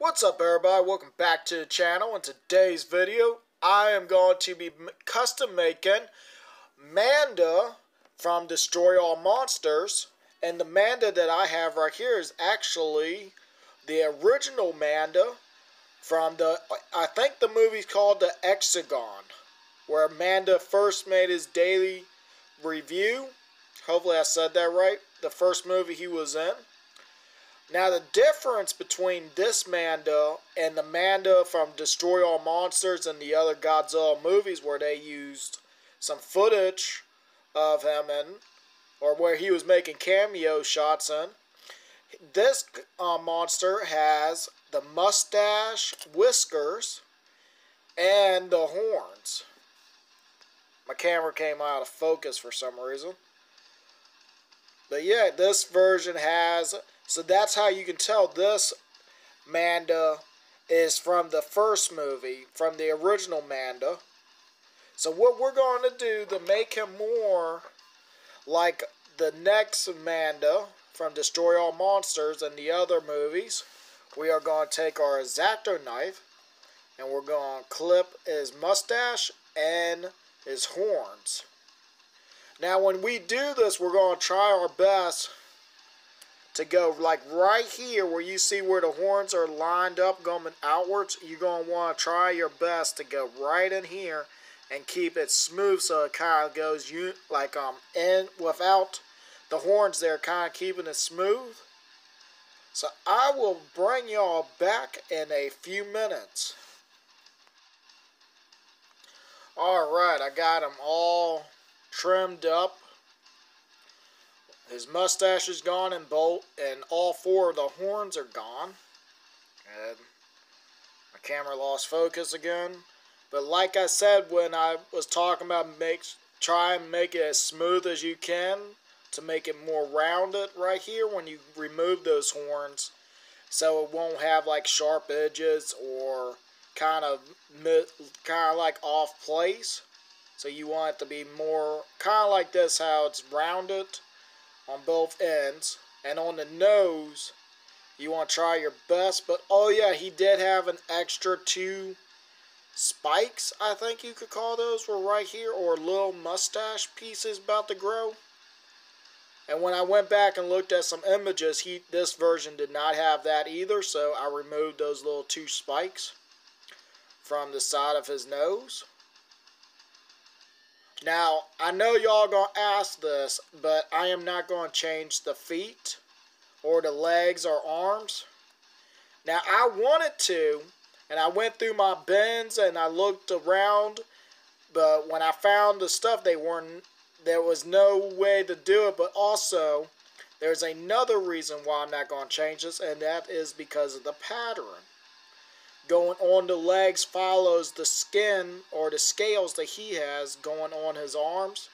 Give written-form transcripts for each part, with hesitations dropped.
What's up everybody, welcome back to the channel. In today's video I am going to be custom making Manda from Destroy All Monsters, and the Manda that I have right here is actually the original Manda from I think the movie's called The Hexagon, where Manda first made his daily review. Hopefully I said that right. The first movie he was in. Now the difference between this Manda and the Manda from Destroy All Monsters and the other Godzilla movies, where they used some footage of him or where he was making cameo shots in, this monster has the mustache, whiskers, and the horns. My camera came out of focus for some reason. But yeah, this version has... So that's how you can tell this Manda is from the first movie, from the original Manda. So what we're going to do to make him more like the next Manda from Destroy All Monsters and the other movies, we are going to take our X-Acto knife and we're going to clip his mustache and his horns. Now when we do this, we're going to try our best to go like right here where you see where the horns are lined up going outwards. You're going to want to try your best to go right in here and keep it smooth so it kind of goes like in without the horns there, kind of keeping it smooth. So I will bring y'all back in a few minutes. Alright, I got them all trimmed up. His mustache is gone and all four of the horns are gone. And my camera lost focus again. But like I said when I was talking about try and make it as smooth as you can to make it more rounded right here when you remove those horns, so it won't have like sharp edges or kind of like off place. So you want it to be more kind of like this, how it's rounded on both ends, and on the nose you want to try your best. But oh yeah, he did have an extra two spikes, I think you could call those, were right here, or little mustache pieces about to grow. And when I went back and looked at some images, this version did not have that either, so I removed those little two spikes from the side of his nose. Now, I know y'all gonna ask this, but I am not gonna change the feet or the legs or arms. Now, I wanted to, and I went through my bins and I looked around, but when I found the stuff, there was no way to do it. But also, there's another reason why I'm not gonna change this, and that is because of the pattern. Going on the legs follows the skin or the scales that he has going on his arms.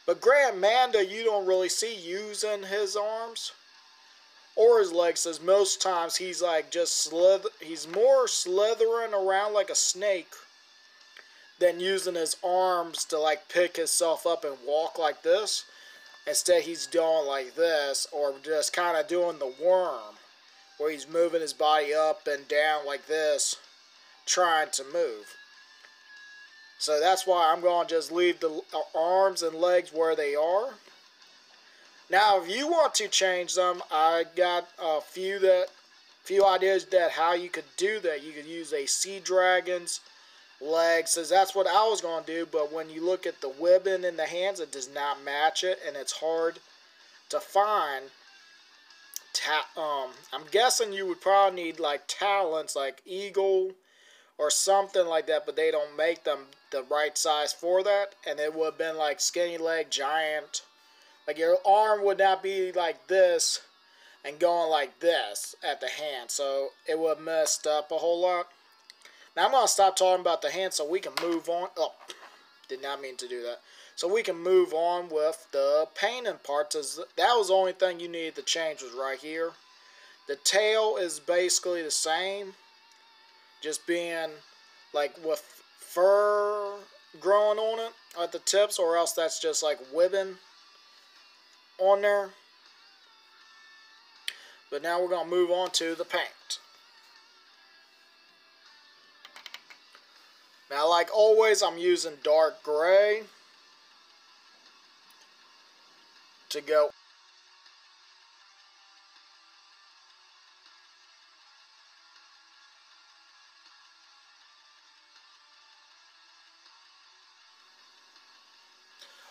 But Grand Manda, you don't really see using his arms or his legs, as most times he's like just he's more slithering around like a snake than using his arms to like pick himself up and walk like this. Instead he's doing like this, or just kind of doing the worm, where he's moving his body up and down like this, trying to move. So that's why I'm going to just leave the arms and legs where they are. Now, if you want to change them, I got a few ideas that how you could do that. You could use a sea dragon's legs, so that's what I was going to do. But when you look at the webbing in the hands, it does not match it, and it's hard to find. I'm guessing you would probably need like talons, like eagle or something like that, but they don't make them the right size for that. And it would have been like skinny leg giant. Like your arm would not be like this and going like this at the hand, so it would have messed up a whole lot. Now I'm going to stop talking about the hand so we can move on. Oh, did not mean to do that. So we can move on with the painting parts. That was the only thing you needed to change, was right here. The tail is basically the same, just being like with fur growing on it at the tips, or else that's just like webbing on there. But now we're going to move on to the paint. like always, I'm using dark gray to go.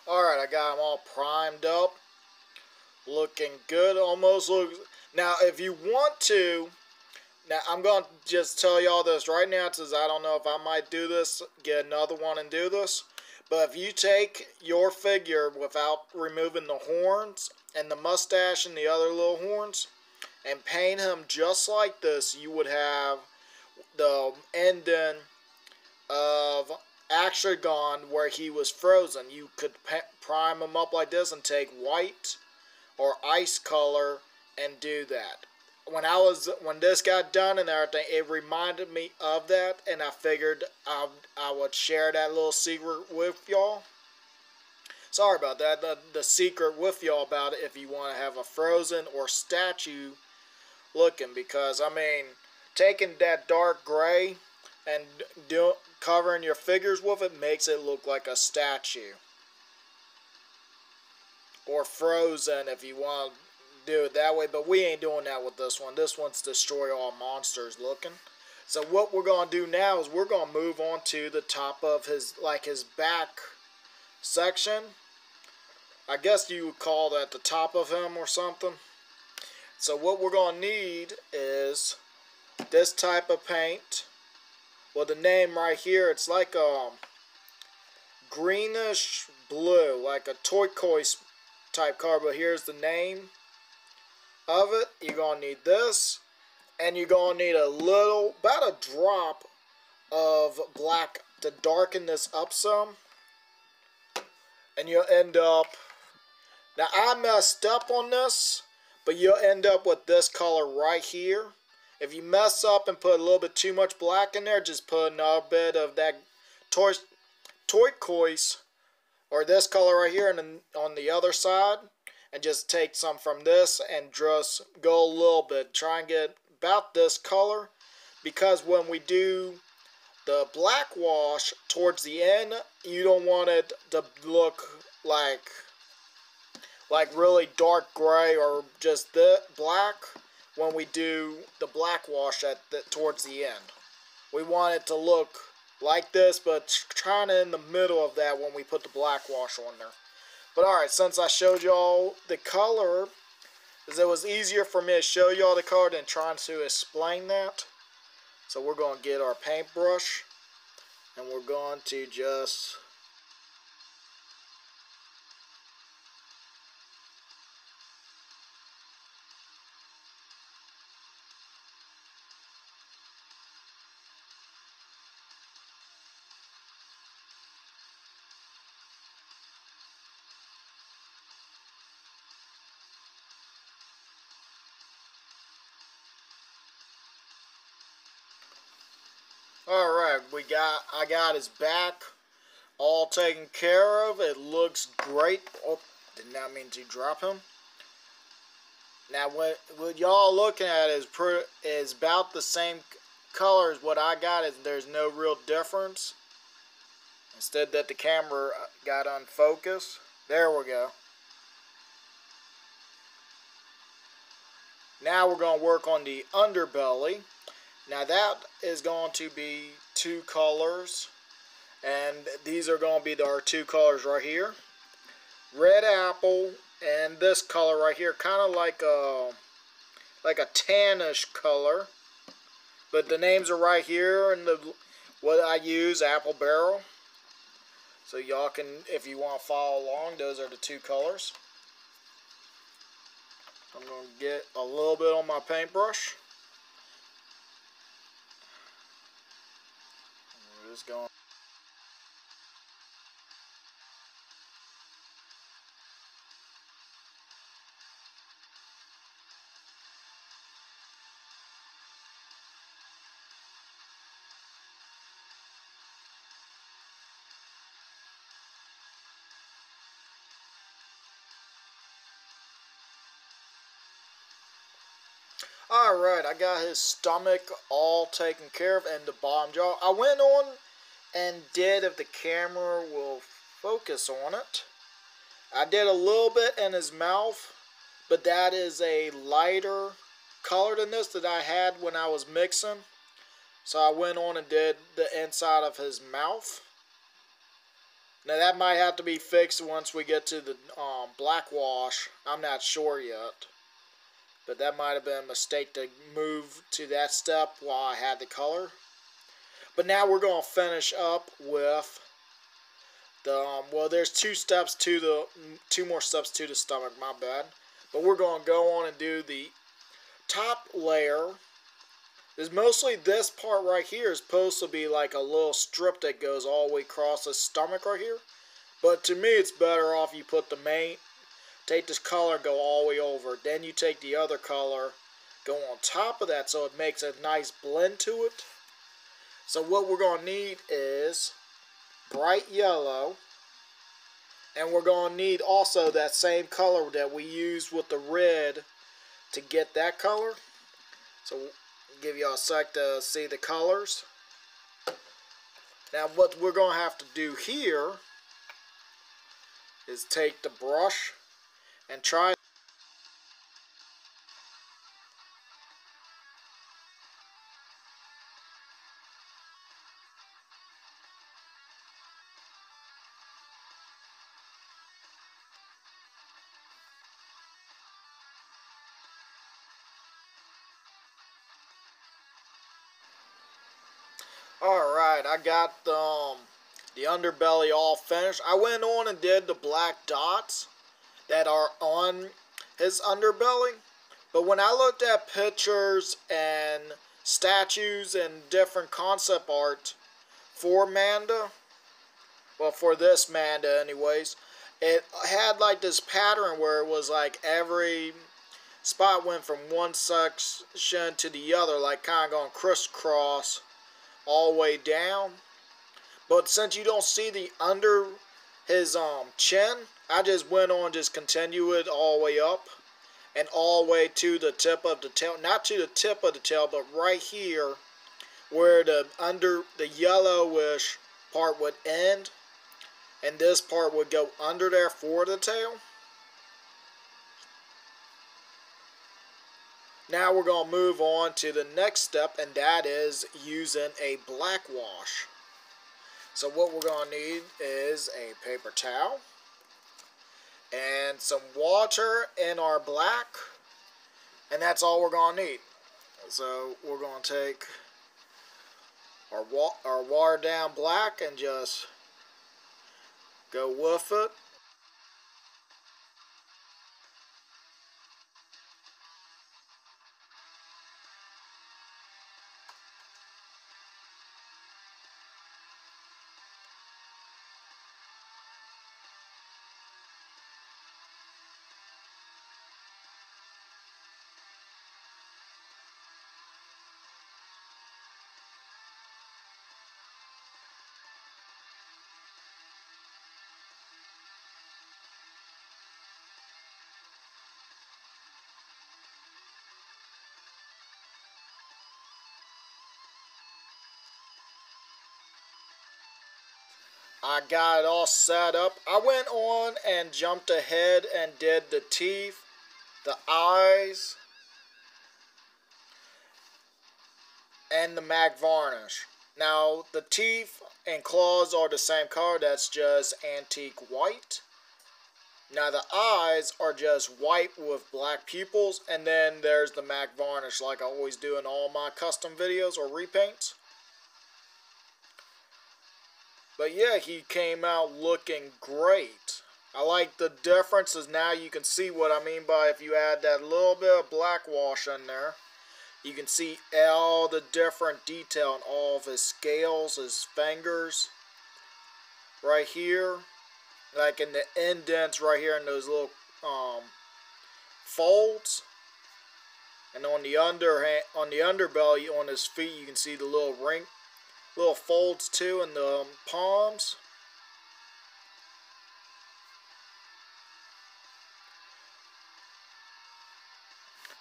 Alright, I got them all primed up. Looking good, almost looks. Now, if you want to, now I'm going to just tell y'all this right now, because I don't know if I might do this, get another one and do this. But if you take your figure without removing the horns and the mustache and the other little horns and paint him just like this, you would have the ending of Gone where he was frozen. You could prime him up like this and take white or ice color and do that. When this got done and everything, it reminded me of that, and I figured I would share that little secret with y'all. Sorry about that. The secret with y'all about it, if you want to have a frozen or statue looking, because I mean, taking that dark gray and covering your figures with it makes it look like a statue. Or frozen if you want to do it that way, but we ain't doing that with this one. This one's Destroy All Monsters looking. So what we're going to do now is we're going to move on to the top of his back section. I guess you would call that the top of him or something. So what we're going to need is this type of paint. Well, the name right here, it's like a greenish blue, like a turquoise type color, but here's the name of it. You're going to need this, and you're going to need about a drop of black to darken this up some, and you'll end up, now I messed up on this, but you'll end up with this color right here. If you mess up and put a little bit too much black in there, just put another bit of that turquoise or this color right here and on the other side, and just take some from this and just go a little bit. Try and get about this color, because when we do the black wash towards the end, you don't want it to look like really dark gray or just the black. When we do the black wash towards the end, we want it to look like this, but kind of in the middle of that when we put the black wash on there. But alright, since I showed y'all the color, because it was easier for me to show y'all the color than trying to explain that. So we're going to get our paintbrush, and we're going to just alright, I got his back all taken care of. It looks great. Oh, did not mean to drop him. Now what y'all looking at is about the same color as what I got. There's no real difference. Instead that the camera got unfocused. There we go. Now we're going to work on the underbelly. Now that is going to be two colors, and these are going to be our two colors right here. Red apple and this color right here, kind of like a tannish color. But the names are right here, and what I use, apple barrel. So y'all can, if you want to follow along, those are the two colors. I'm going to get a little bit on my paintbrush. We're just going. Alright, I got his stomach all taken care of and the bottom jaw. I went on and did, if the camera will focus on it, I did a little bit in his mouth, but that is a lighter color than this that I had when I was mixing. So I went on and did the inside of his mouth. Now that might have to be fixed once we get to the black wash. I'm not sure yet. But that might have been a mistake to move to that step while I had the color. But now we're going to finish up with the, well, there's two more steps to the stomach, my bad. But we're going to go on and do the top layer. There's mostly this part right here is supposed to be like a little strip that goes all the way across the stomach right here. But to me, it's better off you put the main, take this color, go all the way over. Then you take the other color, go on top of that so it makes a nice blend to it. So what we're going to need is bright yellow. And we're going to need also that same color that we used with the red to get that color. So I'll give you a sec to see the colors. Now what we're going to have to do here is take the brush and try. Alright, I got the underbelly all finished. I went on and did the black dots that are on his underbelly. But when I looked at pictures and statues and different concept art for Manda, well, for this Manda anyways, it had like this pattern where it was like every spot went from one section to the other, like kind of going crisscross all the way down. But since you don't see the under his chin, I just went on, just continue it all the way up and all the way to the tip of the tail. Not to the tip of the tail, but right here where the yellowish part would end, and this part would go under there for the tail. Now we're going to move on to the next step, and that is using a black wash. So what we're going to need is a paper towel and some water in our black, and that's all we're going to need. So we're going to take our watered down black and just go with it. I got it all set up. I went on and jumped ahead and did the teeth, the eyes, and the matte varnish. Now, the teeth and claws are the same color. That's just antique white. Now, the eyes are just white with black pupils. And then there's the matte varnish like I always do in all my custom videos or repaints. But yeah, he came out looking great. I like the differences. Now you can see what I mean by if you add that little bit of black wash in there. You can see all the different detail in all of his scales, his fingers. Right here. Like in the indents right here in those little folds. And on the underbelly, on his feet, you can see the little folds too in the palms.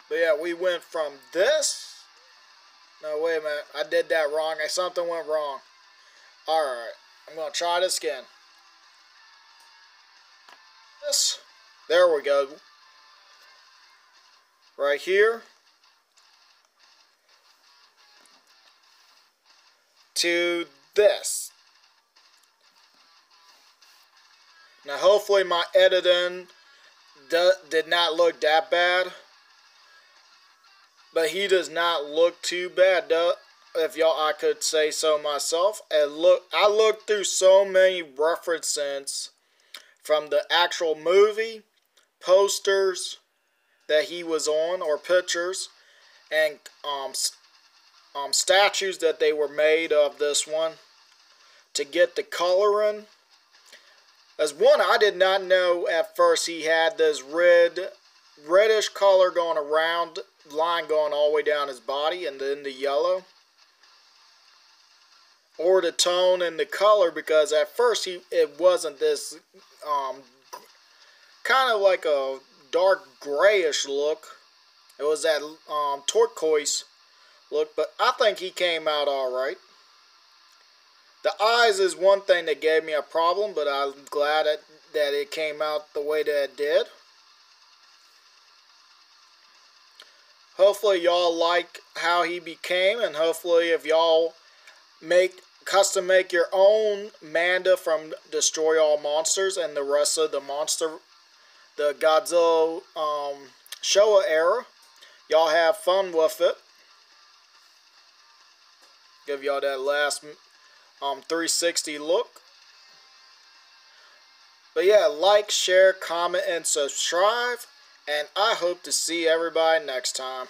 But yeah, we went from this. No, wait a minute. I did that wrong. Something went wrong. Alright, I'm going to try this again. There we go. Right here. To this. Now hopefully my editing did not look that bad. But he does not look too bad, though, if I could say so myself. I looked through so many references from the actual movie, posters that he was on, or pictures, and statues that they were made of this one to get the coloring. As one, I did not know at first he had this reddish color going around, line going all the way down his body, and then the yellow. Or the tone and the color, because at first it wasn't this kind of like a dark grayish look. It was that turquoise look, but I think he came out alright. The eyes is one thing that gave me a problem, but I'm glad that it came out the way that it did. Hopefully y'all like how he became, and hopefully if y'all custom make your own Manda from Destroy All Monsters and the rest of the Godzilla Showa era, y'all have fun with it. Give y'all that last 360 look. But yeah, like, share, comment, and subscribe. And I hope to see everybody next time.